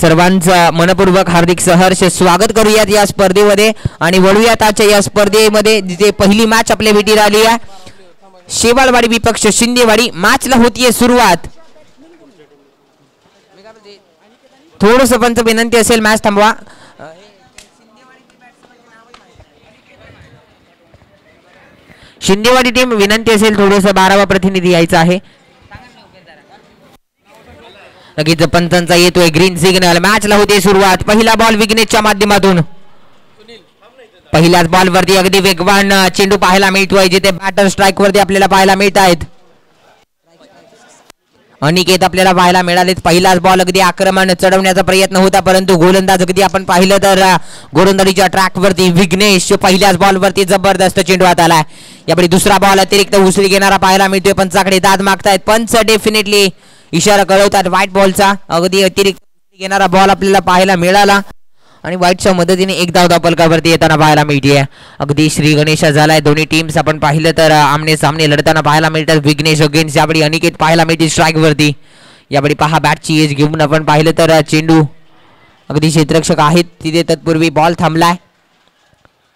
सर्वांचं मनपूर्वक हार्दिक सहर्ष स्वागत करूयात या स्पर्धेमध्ये आणि वळूयात आजच्या या स्पर्धेमध्ये जिथे पहिली मॅच आपल्या भेटी आली आहे शेवाळवाडी विपक्ष शिंदेवाडी मॅचला होतीये सुरुवात थोडंस पंच विनंती असेल मॅच थांबवा शिंदेवाडी टीम विनंती असेल थोडंसं 12वा प्रतिनिधी यायचा आहे लगेच पंचांचा येतोय ग्रीन सिग्नल मॅचला होते सुरुवात पहिला बॉल विघ्नेशच्या माध्यमातून पहिल्याच बॉल वरती अगदी वेगवान चेंडू पाहायला मिळतोय जिथे बॅटर स्ट्राइक वरती आपल्याला पाहायला मिळत आहेत अनिकेत आपल्याला पाहायला मिळाले पहिलाच बॉल अगदी आक्रमण चढवण्याचा प्रयत्न होता परंतु गोलंदाज अगदी आपण पाहिलं तर गोलंदाजीच्या ट्रॅक वरती विघ्नेश पहिल्याच बॉल वरती जबरदस्त चेंडू हात आलाय यापुढे दुसरा बॉल अतिरिक्त उसळी घेणारा पाहायला मिळतोय पंचाकडे दाद मागतायत पंच डेफिनेटली इशारा कळवतात व्हाईट बॉलचा अगदी अतिरिक्त घेणारा बॉल आपल्याला पाहायला मिळाला आणि व्हाईटच्या मदतीने एक धाव धावपलकावरती येताना पाहायला मिळते अगदी श्री गणेश झालाय दोन्ही टीम्स आपण पाहिलं तर आमने सामने लढताना पाहायला मिळतात विघ्नेश अगेन्स्ट यावेळी अनिकेत पाहायला मिळते स्ट्राइक वरती यावेळी पहा बॅटची एज घेऊन आपण पाहिलं तर चेंडू अगदी क्षेत्ररक्षक आहेत तिथे तत्पूर्वी बॉल थांबलाय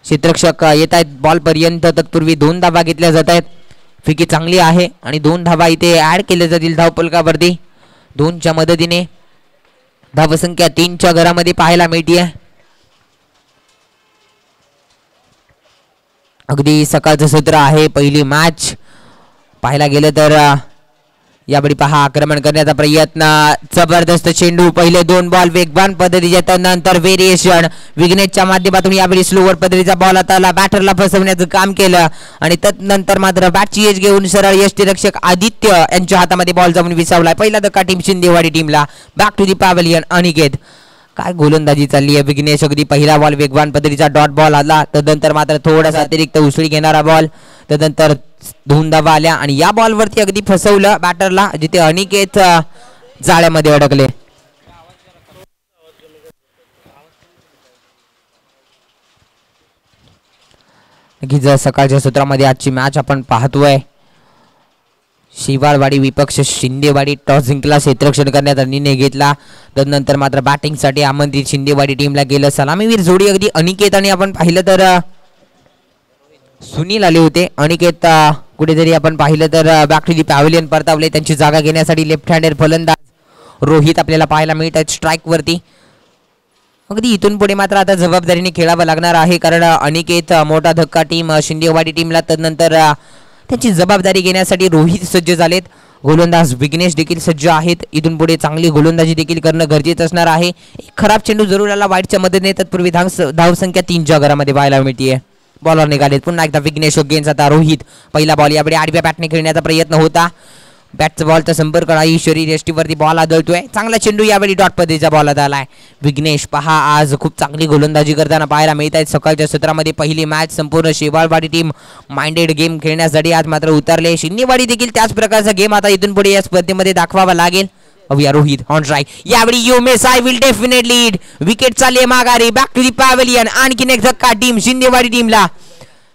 क्षेत्ररक्षक येत आहेत बॉल पर्यंत तत्पूर्वी 2 धावा घेतल्या जात आहेत फिकी चांगली आहे आणि 2 धावा इथे ऍड केल्या जातील धावपलकावरती 2च्या मदतीने धावसंख्या 3च्या घरामध्ये पाहायला मिळते अगदी सकाळचं सत्र आहे पहिली मॅच पाहायला गेलं तर यावेळी पहा आक्रमण करण्याचा प्रयत्न जबरदस्त चेंडू पहिले 2 बॉल वेगवान पद्धतीच्या नंतर व्हेरिएशन विघ्नेशच्या माध्यमातून यावेळी स्लोवर पद्धतीचा बॉल आता बॅटरला फसवण्याचं काम केलं आणि त्यानंतर मात्र बॅटची एज घेऊन सरळ यष्टीरक्षक आदित्य यांच्या हातामध्ये बॉल जाऊन विसावलाय पहिला धक्का टीम शिंदेवाडी टीमला back to the pavilion Aniket काय गोलंदाजी चालली आहे विघ्नेश अगदी पहिला बॉल वेगवान पद्धतीचा डॉट बॉल आला त्यानंतर मात्र थोडासा अतिरिक्त उसळी घेणारा बॉल त्यानंतर 2 धावा आल्या आणि या बॉल वरती अगदी फसवलं बॅटरला जिथे अनिकेत जाळ्यामध्ये अडकले सकाळच्या सत्रामध्ये आजची मॅच आपण पाहतोय शेवाळवाडी विपक्ष शिंदेवाडी टॉस जिंकला क्षेत्ररक्षण करण्याचा निर्णय घेतला त्यानंतर मात्र बॅटिंगसाठी आमंत्रित शिंदेवाडी टीमला गेलं सलामीवीर जोडी अगदी अनिकेत आणि आपण पाहिलं तर सुनील आले होते अनिकेत कुठेतरी आपण पाहिलं तर बॅक टू दी पॅव्हलियन परतावले त्यांची जागा घेण्यासाठी लेफ्ट हँडेड फलंदाज रोहित आपल्याला पाहायला मिळतात स्ट्राइक वरती अगदी इथून पुढे मात्र आता जबाबदारीने खेळावं लागणार आहे कारण अनिकेत मोठा धक्का टीम शिंदेवाडी टीमला त्यानंतर त्याची जबाबदारी घेण्यासाठी रोहित सज्ज झालेत गोलंदाज विघ्नेश देखील सज्ज आहेत इथून पुढे चांगली गोलंदाजी देखील करणं गरजेचं असणार आहे एक खराब चेंडू जरूर आला वाईटच्या मदतीने तत्पूर्वी धावसंख्या 3च्या घरामध्ये पाहायला मिळते बॉलर निघालेत पुन्हा एकदा विघ्नेश अगेन्स्ट आता रोहित पहिला बॉल यावेळी आडव्या बॅटने खेळण्याचा प्रयत्न होता बॅटचा बॉलचा संपर्क नाही शरीर यष्टीवरती बॉल आदळतोय चांगला चेंडू यावेळी डॉट पद्धतीचा बॉल आलाय विघ्नेश पहा आज खूप चांगली गोलंदाजी करताना पाहायला मिळत आहेत सकाळच्या सत्रामध्ये पहिली मॅच संपूर्ण शेवाळवाडी टीम माइंडेड गेम खेळण्यासाठी आज मात्र उतरले शिंदेवाडी देखील त्याच प्रकारचा गेम आता इथून पुढे या स्पर्धेमध्ये दाखवावा लागेल अवया रोहित ऑन स्ट्राइक यावेळी you miss I will definitely lead wicket चालली माघारी बॅक टू दी पॅव्हलियन आणखीन एक धक्का टीम शिंदेवाडी टीमला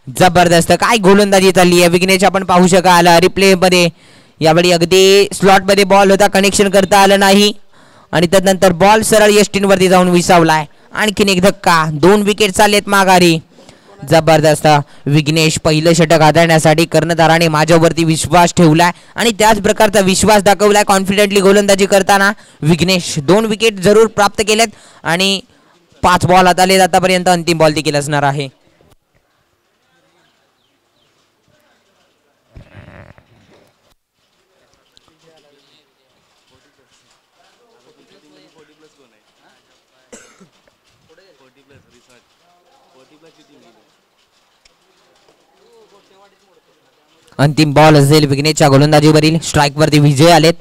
जबरदस्त काय गोलंदाजी चालली आहे विघ्नेश आपण पाहू शकाल रिप्ले मध्ये यावेळी अगदी स्लॉट मध्ये बॉल होता कनेक्शन करता आलं नाही आणि त्यानंतर बॉल सरळ यष्टींवरती जाऊन विसावलाय आणखीन एक धक्का 2 विकेट चाललेत माघारी जबरदस्त विघ्नेश पहिलं षटक हाताळण्यासाठी कर्णधाराने माझ्यावरती विश्वास ठेवलाय आणि त्याच प्रकारचा विश्वास दाखवलाय कॉन्फिडेंटली गोलंदाजी करताना विघ्नेश 2 विकेट जरूर प्राप्त केलेत आणि 5 बॉल हाताळलेत आतापर्यंत अंतिम बॉल देखील असणार आहे अंतिम बॉल असेल विघ्नेशच्या गोलंदाजीवरील स्ट्राइक वरती विजय आलेत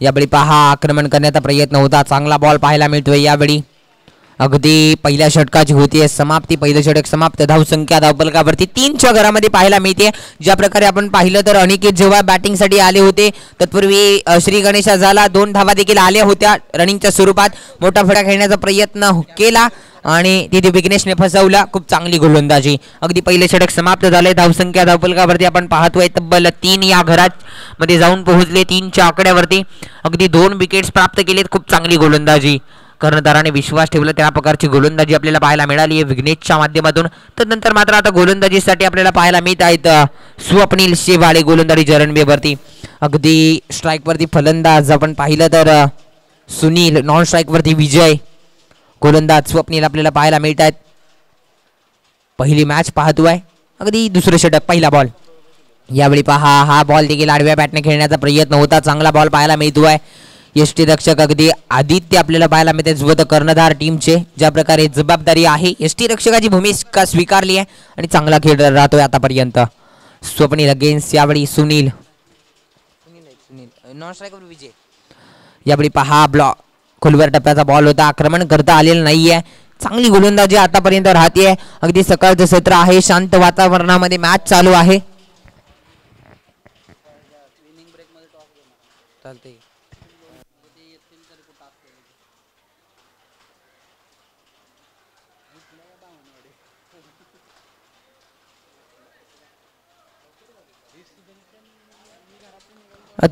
यावेळी पहा आक्रमण करण्याचा प्रयत्न होता चांगला बॉल पाहायला मिळतोय यावेळी अगदी पहिल्या षटकाची होतीये समाप्ती पहिलं षटक समाप्त धावसंख्या धावपलकावरती 3च्या घरामध्ये पाहायला मिळते ज्या प्रकारे आपण पाहिलं तर अनिकेत जेव्हा बॅटिंगसाठी आले होते तत्पूर्वी श्री गणेश झाला 2 धावा देखील आल्या होत्या रनिंगच्या स्वरूपात मोठा फटका खेळण्याचा प्रयत्न केला आणि तिथे विघ्नेशने फसवला खूप चांगली गोलंदाजी अगदी पहिले षटक समाप्त झाले धावसंख्या धावपलकावरती आपण पाहतोय तब्बल 3 या घरात मध्ये जाऊन पोहोचले 3च्या आकड्यावरती अगदी 2 विकेट्स प्राप्त केलेत खूप चांगली गोलंदाजी कर्णधाराने विश्वास ठेवला त्या प्रकारची गोलंदाजी आपल्याला पाहायला मिळाली आहे विघ्नेशच्या माध्यमातून. त्यानंतर मात्र आता गोलंदाजीसाठी आपल्याला पाहायला मिळत आहेत स्वप्नील शेवाळे गोलंदाजीच्या रणबीरवरती. अगदी स्ट्राईकवरती फलंदाज आपण पाहिलं तर सुनील, नॉन स्ट्राईकवरती विजय, गोलंदाज स्वप्नील आपल्याला पाहायला मिळत आहेत. पहिली मॅच पाहतोय. अगदी दुसरं षटक, पहिला बॉल. यावेळी पहा हा बॉल देखील आडव्या बॅटने खेळण्याचा प्रयत्न होता. चांगला बॉल पाहायला मिळतोय. यष्टीरक्षक अगदी आदित्य आपल्याला पाहायला मिळते सोबत कर्णधार टीमचे. ज्या प्रकारे जबाबदारी आहे यष्टीरक्षकाची भूमिका स्वीकारली आहे आणि चांगला खेळ राहतोय आतापर्यंत. स्वप्नील अगेन्स्ट यावेळी सुनील, नॉन स्ट्रायकर विजय. यावेळी पहा ब्लॉक, खोलवर टप्प्याचा बॉल होता, आक्रमण करता आलेलं नाहीये. चांगली गोलंदाजी आतापर्यंत राहते. अगदी सकाळचं सत्र आहे, शांत वातावरणामध्ये मॅच चालू आहे.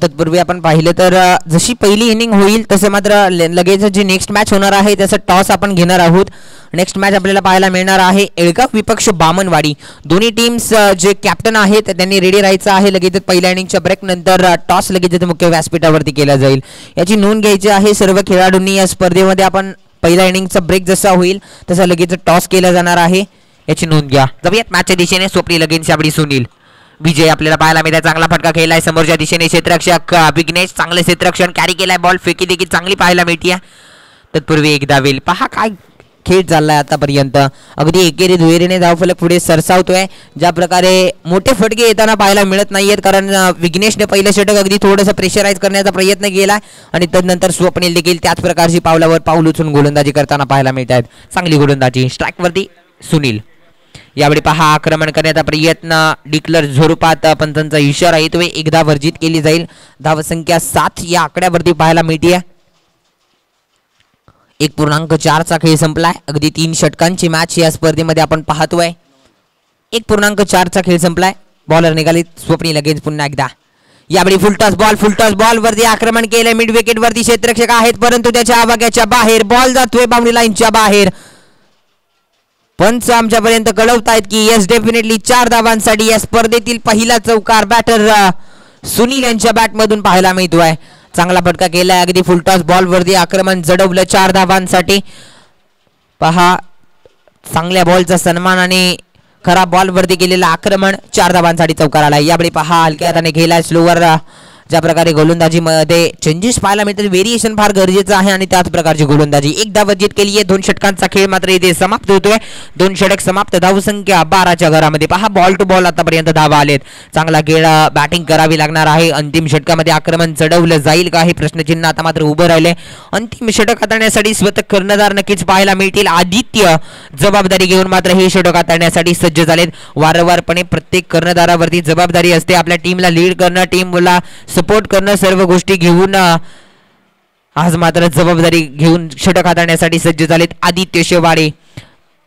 तत्पूर्वी आपण पाहिलं तर जशी पहिली इनिंग होईल तसं मात्र लगेच जी नेक्स्ट मॅच होणार आहे त्याचं टॉस आपण घेणार आहोत. नेक्स्ट मॅच आपल्याला पाहायला मिळणार आहे एळगाव विपक्ष बामणवाडी. दोन्ही टीम्स जे कॅप्टन आहेत त्यांनी रेडी राहायचं आहे. लगेच पहिल्या इनिंगच्या ब्रेक नंतर टॉस लगेच मुख्य व्यासपीठावरती केला जाईल. याची नोंद घ्यायची आहे सर्व खेळाडूंनी. या स्पर्धेमध्ये आपण पहिल्या इनिंगचा ब्रेक जसा होईल तसा लगेच टॉस केला जाणार आहे, याची नोंद घ्या. जाऊयात मॅचच्या दिशेने. स्वप्नील लगेच यावेळी सुनील. विजय आपल्याला पाहायला मिळाला, चांगला फटका खेळलाय समोरच्या दिशेने. क्षेत्ररक्षक विघ्नेश चांगले क्षेत्ररक्षण कॅरी केलाय. बॉल फेकी देखील चांगली पाहायला मिळते. तत्पूर्वी एकदा वेल पहा काय खेळ चाललाय आतापर्यंत. अगदी एकेरी दुहेरीने धावफलक पुढे सरसावतोय. ज्या प्रकारे मोठे फटके येताना पाहायला मिळत नाहीयेत कारण विघ्नेशने पहिलं षटक अगदी थोडंसं प्रेशराईज करण्याचा प्रयत्न केला आणि तदनंतर स्वप्नील देखील त्याच प्रकारची पावलावर पाऊल उचलून गोलंदाजी करताना पाहायला मिळत आहेत. चांगली गोलंदाजी. स्ट्राईकवरती सुनील. यावेळी पहा आक्रमण करण्याचा प्रयत्न डिक्लर झोरूपात पंचांचा इशारा येतोय. एकदा वर्जित केली जाईल. धावसंख्या 7 या आकड्यावरती पाहायला मिळते. 1.4चा खेळ संपलाय. अगदी 3 षटकांची मॅच या स्पर्धेमध्ये आपण पाहतोय. 1.4चा खेळ संपलाय. बॉलर निघाली. स्वप्नील लगेच पुन्हा एकदा. यावेळी फुलटॉस बॉल वरती आक्रमण केलंय. मिड विकेट वरती क्षेत्ररक्षक आहेत परंतु त्याच्या आवाक्याच्या बाहेर बॉल जातोय बाउंड्री लाईनच्या बाहेर. पंच आमच्यापर्यंत कळवतायत की येस डेफिनेटली 4 धावांसाठी या स्पर्धेतील पहिला चौकार बॅटर सुनील यांच्या बॅटमधून पाहायला मिळतोय. चांगला फटका केलाय. अगदी फुलटॉस बॉल वरती आक्रमण जडवलं 4 धावांसाठी. पहा चांगल्या बॉलचा सन्मान आणि खराब बॉल वरती केलेलं आक्रमण 4 धावांसाठी चौकार आलाय. यावेळी पहा हलक्या हाताने खेळलाय स्लोवर. ज्या प्रकारे गोलंदाजी मध्ये चेंजेस पाहायला मिळतात व्हेरिएशन फार गरजेचं आहे आणि त्याच प्रकारची गोलंदाजी. एक धाव वर्जित केली आहे. 2 षटकांचा खेळ मात्र इथे समाप्त होतोय. 2 षटक समाप्त. धावसंख्या 12च्या घरामध्ये. पहा बॉल टू बॉल आतापर्यंत धावा आलेत. चांगला खेळ बॅटिंग करावी लागणार आहे. अंतिम षटकामध्ये आक्रमण चढवलं जाईल का हे प्रश्नचिन्ह आता मात्र उभं राहिले. अंतिम षटक हाताळण्यासाठी स्वतः कर्णधार नक्कीच पाहायला मिळतील. आदित्य जबाबदारी घेऊन मात्र हे षटक हाताळण्यासाठी सज्ज झालेत. वारंवारपणे प्रत्येक कर्णधारावरती जबाबदारी असते आपल्या टीमला लीड करणं, टीमला सपोर्ट करणं, सर्व गोष्टी घेऊन आज मात्र जबाबदारी घेऊन षटक हाताळण्यासाठी सज्ज झालेत आदित्य शेवाळे.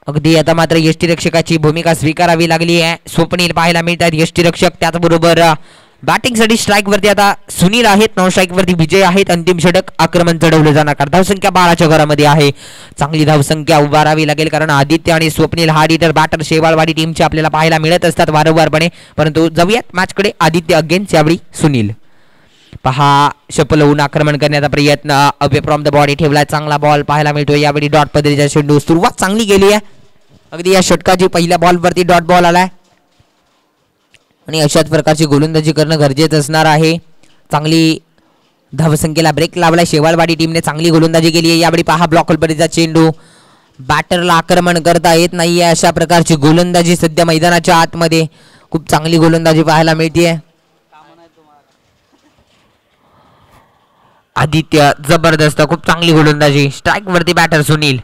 अगदी आता मात्र यष्टीरक्षकाची भूमिका स्वीकारावी लागली आहे. स्वप्नील पाहायला मिळतात यष्टीरक्षक. त्याचबरोबर बॅटिंगसाठी स्ट्राईकवरती आता सुनील आहेत. नॉन स्ट्राईकवरती विजय आहेत. अंतिम षटक आक्रमण चढवलं जाणार कारण धावसंख्या 12च्या घरामध्ये आहे. चांगली धावसंख्या उभारावी लागेल कारण आदित्य आणि स्वप्नील हा हिटर बॅटर शेवाळवाडी टीमचे आपल्याला पाहायला मिळत असतात वारंवारपणे. परंतु जाऊयात मॅचकडे. आदित्य अगेन्स्ट यावेळी सुनील. पहा शपलवून आक्रमण करण्याचा प्रयत्न. अवे फ्रॉम द बॉडी ठेवलाय. चांगला बॉल पाहायला मिळतोय. यावेळी डॉट पद्धतीचा चेंडू. सुरुवात चांगली केली आहे. अगदी या षटकाची पहिल्या बॉलवरती डॉट बॉल आलाय आणि अशाच प्रकारची गोलंदाजी करणं गरजेचं असणार आहे. चांगली धावसंख्येला ब्रेक लावलाय शेवाळवाडी टीमने. चांगली गोलंदाजी केली आहे. यावेळी पहा ब्लॉक पद्धतीचा चेंडू. बॅटरला आक्रमण करता येत नाहीये. अशा प्रकारची गोलंदाजी सध्या मैदानाच्या आतमध्ये. खूप चांगली गोलंदाजी पाहायला मिळते. आदित्य जबरदस्त. खूप चांगली गोलंदाजी. स्ट्राईक वरती बॅटर सुनील.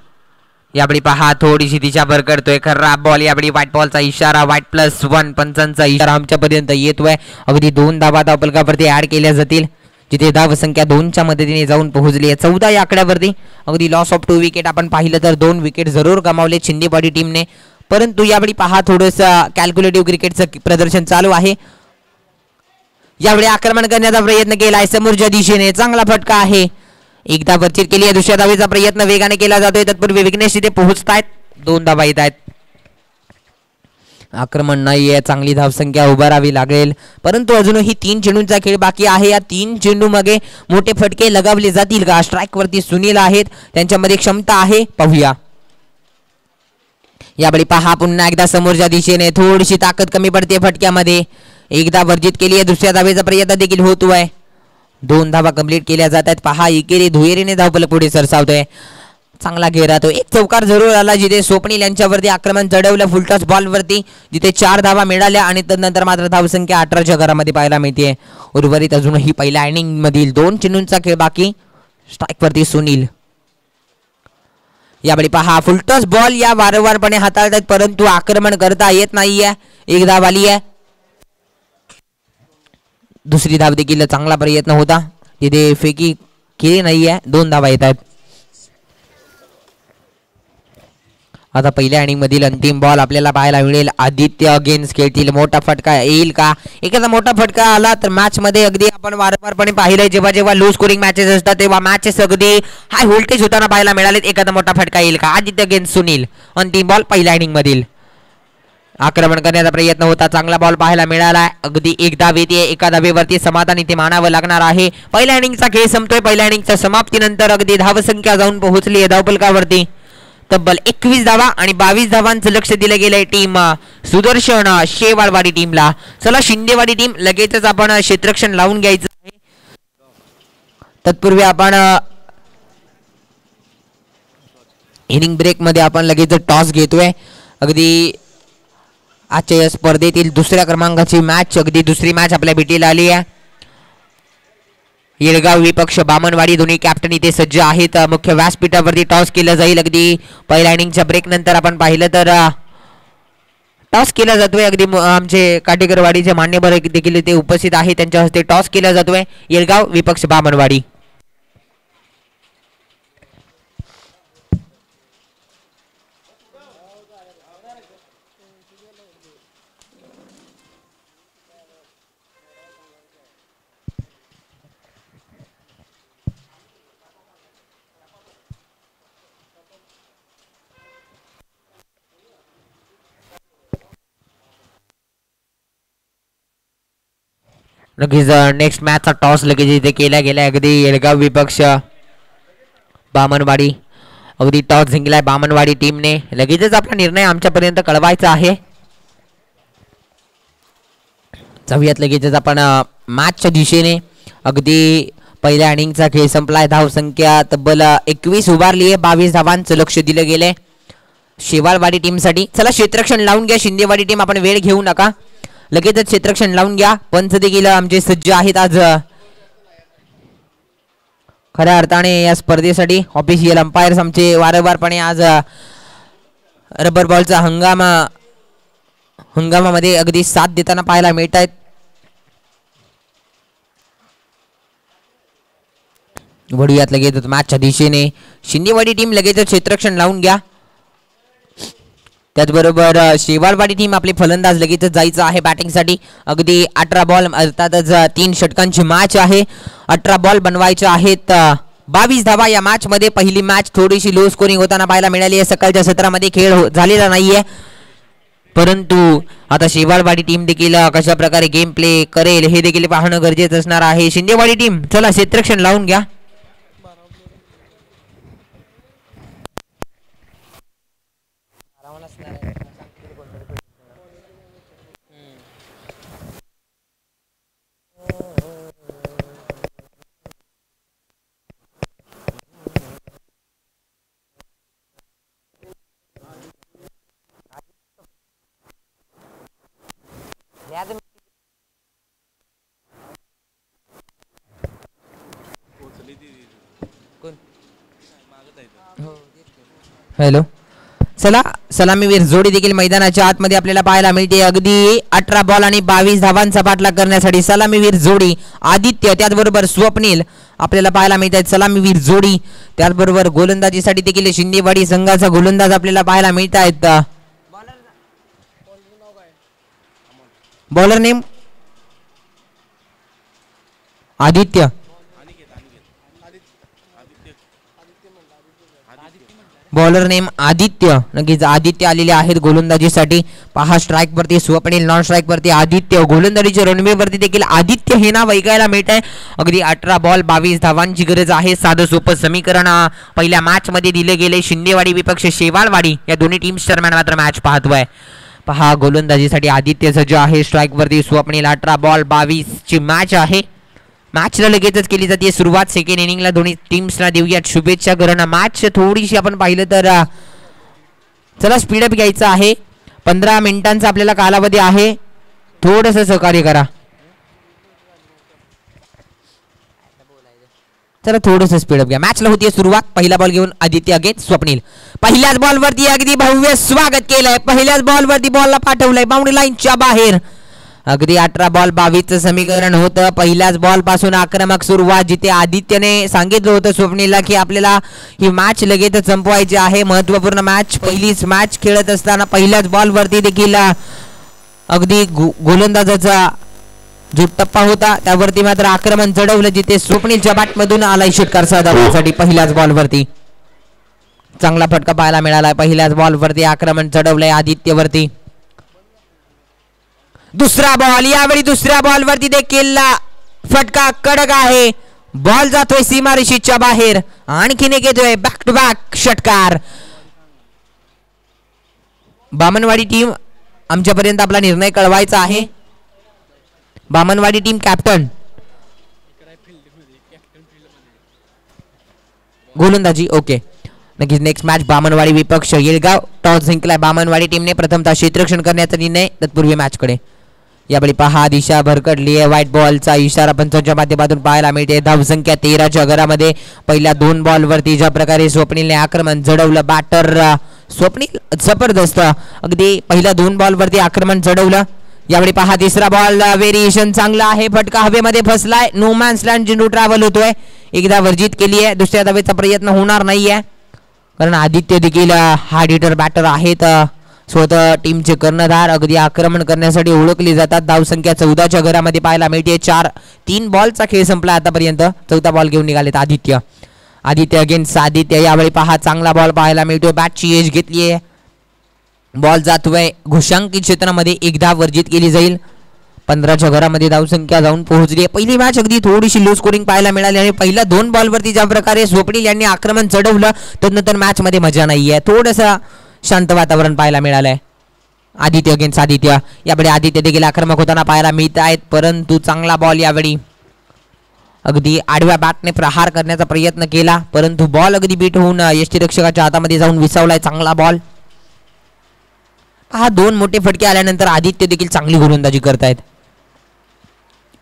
यावेळी पहा थोडीशी दिशाभर करतोय. खराब बॉल. यावेळी व्हाईट बॉलचा इशारा. व्हाईट +1 पंचांचा इशारा आमच्यापर्यंत येतोय. अगदी 2 धावा धावफलकावरती ऍड केल्या जातील जिथे धावसंख्या 2च्या मदतीने जाऊन पोहोचली आहे. 14 या आकड्यावरती. अगदी लॉस ऑफ 2 विकेट आपण पाहिलं तर 2 विकेट जरूर गमावले शिंदेवाडी टीमने. परंतु यावेळी पहा थोडंसं कॅल्क्युलेटिव्ह क्रिकेटचं प्रदर्शन चालू आहे. यावेळी आक्रमण करण्याचा प्रयत्न केलाय समोरच्या दिशेने. चांगला फटका आहे. एकदा वरचीत केली आहे, दुसऱ्या धावेचा प्रयत्न वेगाने केला जातोय, तत्पूर्वी विघ्नेश तिथे पोहोचतायत, 2 धावा येत आहेत. आक्रमण नाहीये, चांगली धावसंख्या उभारावी लागेल, परंतु अजूनही 3 चेंडूंचा खेळ बाकी आहे. या 3 चेंडू मागे मोठे फटके लगावले जातील का? स्ट्राईक वरती सुनील आहेत, त्यांच्यामध्ये क्षमता आहे, पाहूया. यावेळी पहा पुन्हा एकदा समोरच्या दिशेने थोडीशी ताकद कमी पडते फटक्यामध्ये. एकदा वर्जित केली आहे, दुसऱ्या धावेचा प्रयत्न देखील होतोय, 2 धावा कंप्लीट केल्या जात आहेत. पहा इकेरी दुहेरीने धावफलक पुढे सरसावतोय, चांगला घेरा तो एक चौकार जरूर आला जिथे स्वप्नील यांच्यावरती आक्रमण चढवलं फुलटॉस बॉलवरती, जिथे 4 धावा मिळाल्या आणि तदनंतर मात्र धावसंख्या 18च्या घरामध्ये पाहायला मिळते. उर्वरित अजूनही पहिल्या इनिंग मधील 2 चेंडूंचा खेळ बाकी. स्ट्राईक वरती सुनील. यावेळी पहा फुलटॉस बॉल या वारंवारपणे हाताळतात, परंतु आक्रमण करता येत नाहीये. एक धाव आली आहे, दुसरी धाव देखील चांगला प्रयत्न होता, तिथे फेकी केली नाहीये, 2 धावा येत आहेत. आता पहिल्या इनिंग मधील अंतिम बॉल आपल्याला पाहायला मिळेल. आदित्य अगेन्स्ट खेळतील, मोठा फटका येईल का? एखादा मोठा फटका आला तर मॅच मध्ये अगदी आपण वारंवारपणे पाहिलंय, जेव्हा जेव्हा लो स्कोरिंग मॅचेस असतात तेव्हा मॅचेस अगदी हाय व्होल्टेज होताना पाहायला मिळालेत. एखादा मोठा फटका येईल का? आदित्य अगेन्स्ट सुनील, अंतिम बॉल पहिल्या इनिंग मधील. आक्रमण करण्याचा प्रयत्न होता, चांगला बॉल पाहायला मिळाला, अगदी एक धाव येते, एका धावेवरती समाधान इथे मानावं लागणार आहे. पहिल्या इनिंगचा खेळ संपतोय. पहिल्या इनिंगच्या समाप्तीनंतर अगदी धावसंख्या जाऊन पोहोचली आहे धावफलकावरती, तब्बल 21 धावा आणि 22 धावांचं लक्ष दिलं गेलंय टीम सुदर्शन शेवाळवाडी टीमला. चला शिंदेवाडी टीम लगेचच आपण क्षेत्ररक्षण लावून घ्यायचं आहे. तत्पूर्वी आपण इनिंग ब्रेक मध्ये आपण लगेच टॉस घेतोय. अगदी आजच्या या स्पर्धेतील दुसऱ्या क्रमांकाची मॅच, अगदी दुसरी मॅच आपल्या भेटीला आली आहे. येळगाव विपक्ष बामणवाडी, दोन्ही कॅप्टन इथे सज्ज आहेत. मुख्य व्यासपीठावरती टॉस केलं जाईल. अगदी पहिल्या इनिंगच्या ब्रेक नंतर आपण पाहिलं तर टॉस केला जातोय. अगदी आमचे काटेकरवाडीचे मान्यवर देखील ते उपस्थित आहेत, त्यांच्या हस्ते टॉस केला जातोय. येळगाव विपक्ष बामणवाडी. लगेच नेक्स्ट मॅचचा टॉस लगेच इथे केला गेला. अगदी येळगाव विपक्ष बामणवाडी, अगदी टॉस जिंकलाय बामणवाडी टीमने. लगेचच आपला निर्णय आमच्यापर्यंत कळवायचा आहे. जाऊयात लगेचच आपण मॅचच्या दिशेने. अगदी पहिल्या इनिंगचा खेळ संपलाय, धावसंख्या तब्बल 21 उभारली आहे, 22 धावांचं लक्ष दिलं गेलंय शेवाळवाडी टीमसाठी. चला क्षेत्ररक्षण लावून घ्या शिंदेवाडी टीम, आपण वेळ घेऊ नका, लगेचच क्षेत्ररक्षण लावून घ्या. पंच देखील आमचे सज्ज आहेत आज खऱ्या अर्थाने या स्पर्धेसाठी. ऑफिशियल अंपायर्स आमचे वारंवारपणे आज रबर बॉलचा हंगामामध्ये अगदी साथ देताना पाहायला मिळत आहेत. वळूयात लगेच मॅचच्या दिशेने. शिंदेवाडी टीम लगेच क्षेत्ररक्षण लावून घ्या. त्याचबरोबर शेवाळवाडी टीम आपले फलंदाज लगेचच जायचं आहे बॅटिंगसाठी. अगदी 18 बॉल अर्थातच 3 षटकांची मॅच आहे. 18 बॉल बनवायचे आहेत, 22 धावा या मॅच मध्ये. पहिली मॅच थोडीशी लो स्कोरिंग होताना पाहायला मिळाली आहे. सकाळच्या सत्रामध्ये खेळ झालेला नाहीये, परंतु आता शेवाळवाडी टीम देखील कशा प्रकारे गेम प्ले करेल हे देखील पाहणं गरजेचं असणार आहे. शिंदेवाडी टीम चला क्षेत्ररक्षण लावून घ्या. हॅलो, चला सलामीवीर जोडी देखील मैदानाच्या आतमध्ये आपल्याला पाहायला मिळते. अगदी 18 बॉल आणि 22 धावांचा पाठलाग करण्यासाठी सलामीवीर जोडी आदित्य, त्याचबरोबर स्वप्नील आपल्याला पाहायला मिळत आहेत. सलामीवीर जोडी, त्याचबरोबर गोलंदाजीसाठी देखील शिंदेवाडी संघाचा गोलंदाज आपल्याला पाहायला मिळत आहेत. Bowler name Aditya. Bowler name Aditya, नक्कीच आदित्य आलेले आहेत गोलंदाजीसाठी. पहा स्ट्राईक वरती स्वप्नील, नॉन स्ट्राईक वरती आदित्य. गोलंदाजीच्या रणवे वरती देखील आदित्य हे नाव ऐकायला मिळत आहे. अगदी 18 बॉल 22 धावांची गरज आहे. साधं सोपं समीकरण पहिल्या मॅच मध्ये दिले गेले. शिंदेवाडी विपक्ष शेवाळवाडी या दोन्ही टीम्स दरम्यान मात्र मॅच पाहतोय. पहा गोलंदाजीसाठी आदित्य सज्ज आहे. स्ट्राईक वरती स्वप्नील. 18 बॉल 22 ची मॅच आहे. मॅचला लगेचच केली जाते सुरुवात. सेकंड इनिंगला दोन्ही टीम्सला देऊयात शुभेच्छा. कारण मॅच थोडीशी आपण पाहिलं तर चला स्पीडअप घ्यायचं आहे. 15 मिनिटांचा आपल्याला कालावधी आहे. थोडंसं सहकार्य करा. चला थोडंसं स्पीडअप घ्या. मॅचला होती सुरुवात. पहिला बॉल घेऊन आदित्य अगेन स्वप्नील. पहिल्याच बॉलवरती अगदी भव्य स्वागत केलंय. पहिल्याच बॉलवरती बॉलला पाठवलंय बाउंड्री लाईनच्या बाहेर. अगदी 18 बॉल 22 समीकरण होतं. पहिल्याच बॉल पासून आक्रमक सुरुवात, जिथे आदित्यने सांगितलं होतं स्वप्नीलला की आपल्याला ही मॅच लगेच संपवायची आहे. महत्त्वपूर्ण मॅच, पहिलीच मॅच खेळत असताना पहिल्याच बॉल वरती देखील अगदी गोलंदाजाचा जो टप्पा होता त्यावरती मात्र आक्रमण चढवलं, जिथे स्वप्नीलच्या बॅटमधून आलाय षटकार साधण्यासाठी. पहिल्याच बॉल वरती चांगला फटका पाहायला मिळाला. पहिल्याच बॉल वरती आक्रमण चढवलंय आदित्यवरती. दुसरा बॉल, यावेळी दुसऱ्या बॉल वरती देखील फटका कडक आहे. बॉल जातोय सीमारेषेच्या बाहेर. आणखीन एक येतोय बॅक टू बॅक षटकार. बामनवाडी टीम आमच्यापर्यंत आपला निर्णय कळवायचा आहे. बामनवाडी टीम कॅप्टन गोलंदाजी. ओके, नक्कीच नेक्स्ट मॅच बामनवाडी विपक्ष येळगाव. टॉस जिंकलाय बामनवाडी टीमने. प्रथमतः क्षेत्ररक्षण करण्याचा निर्णय तत्पूर्वी मॅचकडे. यावेळी पहा दिशा भरकटली आहे. व्हाईट बॉलचा इशारा पंचांच्या माध्यमातून पाहायला मिळते. धावसंख्या 13च्या घरामध्ये. पहिल्या 2 बॉल वरती ज्या प्रकारे स्वप्नीलने आक्रमण जडवलं, बॅटर स्वप्नील जबरदस्त. अगदी पहिल्या 2 बॉल वरती आक्रमण जडवलं. यावेळी पहा तिसरा बॉल, व्हेरिएशन चांगला आहे. फटका हवेमध्ये फसलाय. नो मॅन्स लँड चेंडू ट्रॅव्हल होतोय. एकदा वर्जित केली आहे. दुसऱ्या धावेचा प्रयत्न होणार नाहीये, कारण आदित्य देखील हार्ड हिटर बॅटर आहेत. स्वतः टीमचे कर्णधार अगदी आक्रमण करण्यासाठी ओळखले जातात. धावसंख्या 14च्या घरामध्ये पाहायला मिळते. 3 बॉलचा खेळ संपला आतापर्यंत. चौथा बॉल घेऊन निघालेत आदित्य. आदित्य अगेन्स्ट आदित्य. यावेळी पहा चांगला बॉल पाहायला मिळतो. बॅटची एज घेतली आहे. बॉल जातोय घुशांकित क्षेत्रामध्ये. एकदा वर्जित केली जाईल. 15च्या घरामध्ये धावसंख्या जाऊन पोहोचली. पहिली मॅच अगदी थोडीशी लो स्कोरिंग पाहायला मिळाली आणि पहिल्या 2 बॉलवरती ज्या प्रकारे स्वप्नील यांनी आक्रमण चढवलं त्यानंतर मॅच मध्ये मजा नाहीये. थोडंसं शांत वातावरण पाहायला मिळालंय. आदित्य अगेन्स्ट आदित्य. यावेळी आदित्य देखील आक्रमक होताना पाहायला मिळत आहेत, परंतु चांगला बॉल यावेळी अगदी आडव्या बॅटने प्रहार करण्याचा प्रयत्न केला, परंतु बॉल अगदी बीट होऊन यष्टीरक्षकाच्या हातामध्ये जाऊन विसावलाय. चांगला बॉल. हा 2 मोठे फटके आल्यानंतर आदित्य देखील चांगली गोलंदाजी करतायत.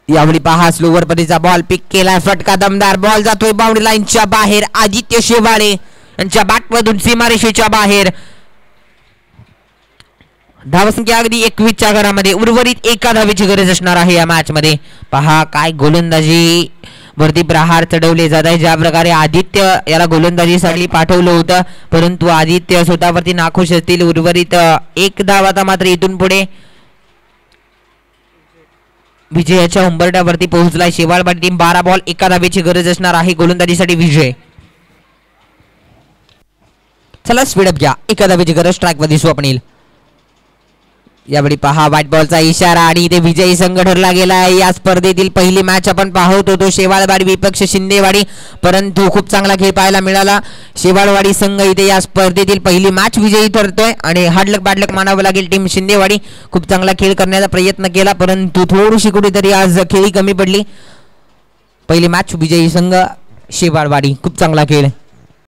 यावेळी पहा स्लोवर पद्धतीचा बॉल पिक केलाय. फटका दमदार. बॉल जातोय बाउंड्री लाईनच्या बाहेर. आदित्य शेवाळे यांच्या बॅटमधून सीमारेषेच्या बाहेर. धावसंख्या अगदी 21च्या घरामध्ये. उर्वरित 1 धावेची गरज असणार आहे या मॅच मध्ये. पहा काय गोलंदाजी वरती प्रहार चढवले जात आहे. ज्या प्रकारे आदित्य याला गोलंदाजीसाठी पाठवलं होतं, परंतु आदित्य स्वतःवरती नाखुश असतील. उर्वरित 1 धाव आता मात्र इथून पुढे विजयाच्या उंबरठ्यावरती पोहोचलाय शेवाळवाडी टीम. 12 बॉल 1 धावेची गरज असणार आहे गोलंदाजीसाठी विजय. चला स्पीडअप घ्या. 1 धावेची गरज. स्ट्राईक वरती स्वप्नील. यावेळी पहा व्हाईट बॉलचा इशारा आणि इथे विजयी संघ ठरला गेला आहे. या स्पर्धेतील पहिली मॅच आपण पाहत होतो शेवाळवाडी विपक्ष शिंदेवाडी, परंतु खूप चांगला खेळ पाहायला मिळाला. शेवाळवाडी संघ इथे या स्पर्धेतील पहिली मॅच विजयी ठरतोय आणि हार्डलक बॅडलक मानावं लागेल. टीम शिंदेवाडी खूप चांगला खेळ करण्याचा प्रयत्न केला, परंतु थोडीशी कुठेतरी आज खेळी कमी पडली. पहिली मॅच विजयी संघ शेवाळवाडी. खूप चांगला खेळ.